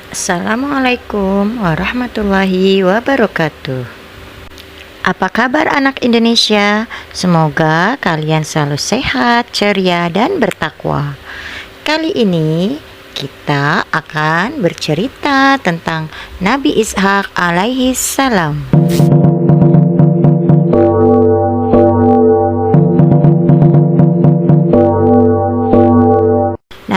Assalamualaikum warahmatullahi wabarakatuh. Apa kabar anak Indonesia? Semoga kalian selalu sehat, ceria, dan bertakwa. Kali ini kita akan bercerita tentang Nabi Ishak alaihi salam.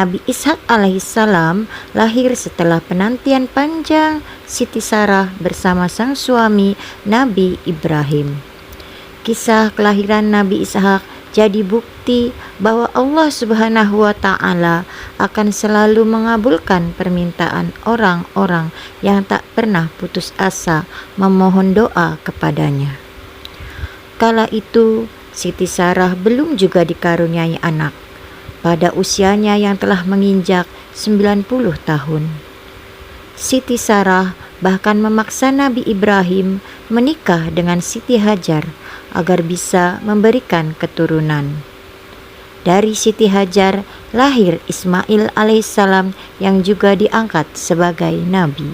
Nabi Ishak alaihissalam lahir setelah penantian panjang Siti Sarah bersama sang suami Nabi Ibrahim. Kisah kelahiran Nabi Ishak jadi bukti bahwa Allah Subhanahu wa Ta'ala akan selalu mengabulkan permintaan orang-orang yang tak pernah putus asa memohon doa kepadanya. Kala itu Siti Sarah belum juga dikaruniai anak pada usianya yang telah menginjak 90 tahun. Siti Sarah bahkan memaksa Nabi Ibrahim menikah dengan Siti Hajar agar bisa memberikan keturunan. Dari Siti Hajar lahir Ismail alaihissalam yang juga diangkat sebagai nabi.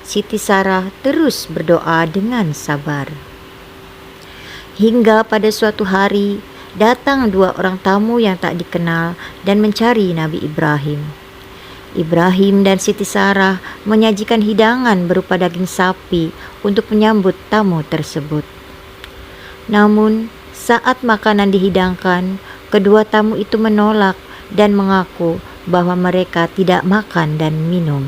Siti Sarah terus berdoa dengan sabar. Hingga pada suatu hari, datang dua orang tamu yang tak dikenal dan mencari Nabi Ibrahim. Ibrahim dan Siti Sarah menyajikan hidangan berupa daging sapi untuk menyambut tamu tersebut. Namun, saat makanan dihidangkan, kedua tamu itu menolak dan mengaku bahwa mereka tidak makan dan minum.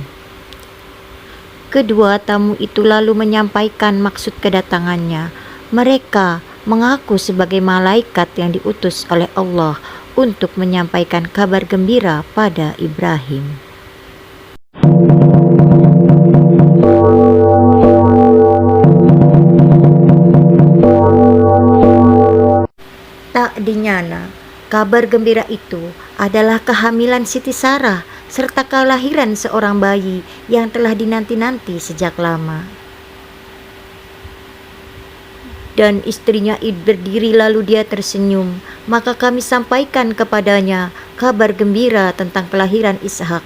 Kedua tamu itu lalu menyampaikan maksud kedatangannya. Mereka mengaku sebagai malaikat yang diutus oleh Allah untuk menyampaikan kabar gembira pada Ibrahim. Tak dinyana, kabar gembira itu adalah kehamilan Siti Sarah serta kelahiran seorang bayi yang telah dinanti-nanti sejak lama. Dan istrinya berdiri lalu dia tersenyum, maka kami sampaikan kepadanya kabar gembira tentang kelahiran Ishak,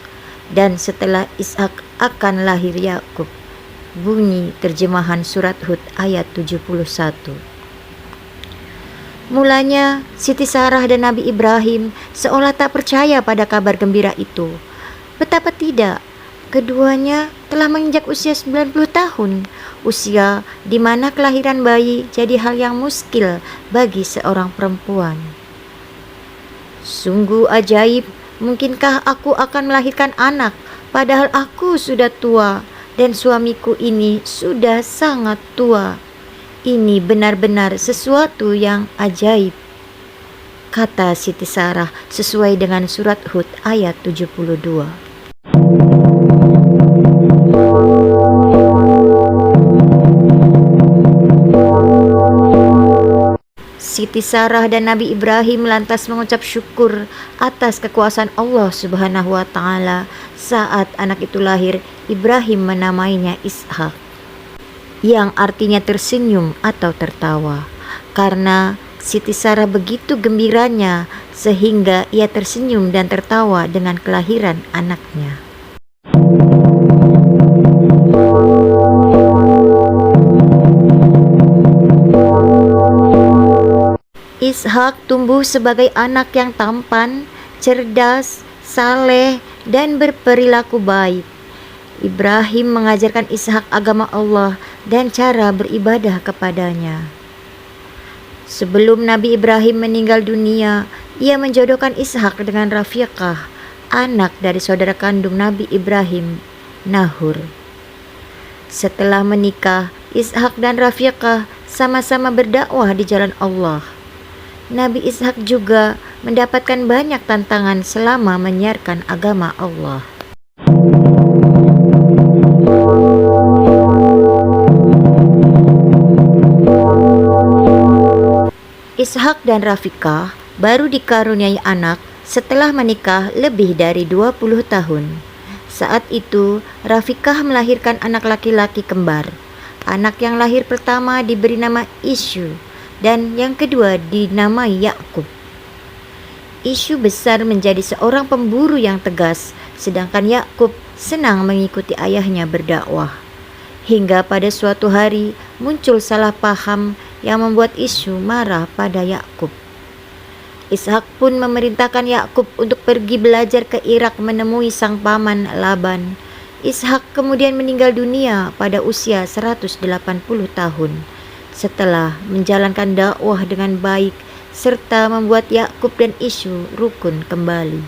dan setelah Ishak akan lahir Yakub. Bunyi terjemahan surat Hud ayat 71. Mulanya Siti Sarah dan Nabi Ibrahim seolah tak percaya pada kabar gembira itu. Betapa tidak, keduanya telah menginjak usia 90 tahun, usia di mana kelahiran bayi jadi hal yang muskil bagi seorang perempuan. Sungguh ajaib, mungkinkah aku akan melahirkan anak, padahal aku sudah tua dan suamiku ini sudah sangat tua. Ini benar-benar sesuatu yang ajaib, kata Siti Sarah sesuai dengan surat Hud ayat 72. Siti Sarah dan Nabi Ibrahim lantas mengucap syukur atas kekuasaan Allah Subhanahu wa Ta'ala. Saat anak itu lahir, Ibrahim menamainya Ishak, yang artinya tersenyum atau tertawa, karena Siti Sarah begitu gembiranya sehingga ia tersenyum dan tertawa dengan kelahiran anaknya. Ishak tumbuh sebagai anak yang tampan, cerdas, saleh, dan berperilaku baik. Ibrahim mengajarkan Ishak agama Allah dan cara beribadah kepadanya. Sebelum Nabi Ibrahim meninggal dunia, ia menjodohkan Ishak dengan Rafiqah, anak dari saudara kandung Nabi Ibrahim, Nahur. Setelah menikah, Ishak dan Rafiqah sama-sama berdakwah di jalan Allah. Nabi Ishak juga mendapatkan banyak tantangan selama menyiarkan agama Allah. Ishak dan Rafiqah baru dikaruniai anak setelah menikah lebih dari 20 tahun. Saat itu, Rafiqah melahirkan anak laki-laki kembar. Anak yang lahir pertama diberi nama Isyu, dan yang kedua dinamai Yakub. Isu besar menjadi seorang pemburu yang tegas, sedangkan Yakub senang mengikuti ayahnya berdakwah. Hingga pada suatu hari muncul salah paham yang membuat Isu marah pada Yakub. Ishak pun memerintahkan Yakub untuk pergi belajar ke Irak menemui sang paman Laban. Ishak kemudian meninggal dunia pada usia 180 tahun setelah menjalankan dakwah dengan baik serta membuat Yakub dan Isu rukun kembali.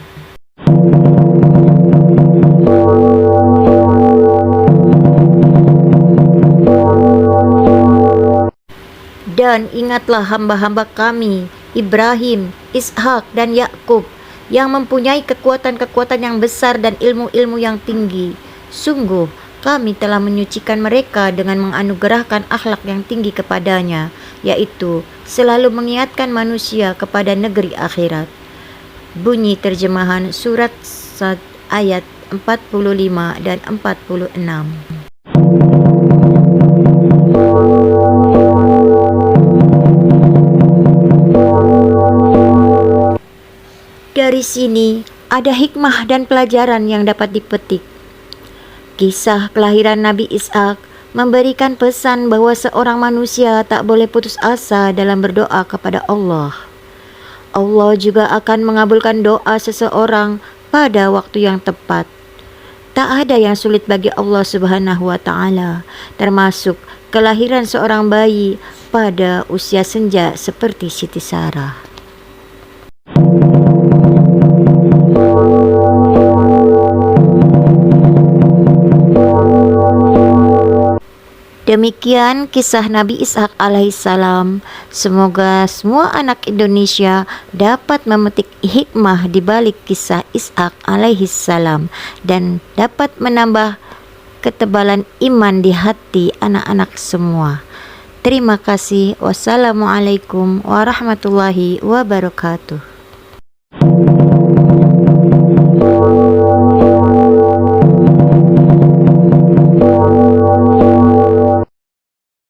Dan ingatlah hamba-hamba kami, Ibrahim, Ishak, dan Yakub, yang mempunyai kekuatan-kekuatan yang besar dan ilmu-ilmu yang tinggi. Sungguh, kami telah menyucikan mereka dengan menganugerahkan akhlak yang tinggi kepadanya, yaitu selalu mengingatkan manusia kepada negeri akhirat. Bunyi terjemahan surat Sad ayat 45 dan 46. Dari sini ada hikmah dan pelajaran yang dapat dipetik. Kisah kelahiran Nabi Ishak memberikan pesan bahwa seorang manusia tak boleh putus asa dalam berdoa kepada Allah. Allah juga akan mengabulkan doa seseorang pada waktu yang tepat. Tak ada yang sulit bagi Allah Subhanahu wa Ta'ala, termasuk kelahiran seorang bayi pada usia senja seperti Siti Sarah. Demikian kisah Nabi Ishak alaihissalam. Semoga semua anak Indonesia dapat memetik hikmah di balik kisah Ishak alaihissalam dan dapat menambah ketebalan iman di hati anak-anak semua. Terima kasih. Wassalamualaikum warahmatullahi wabarakatuh.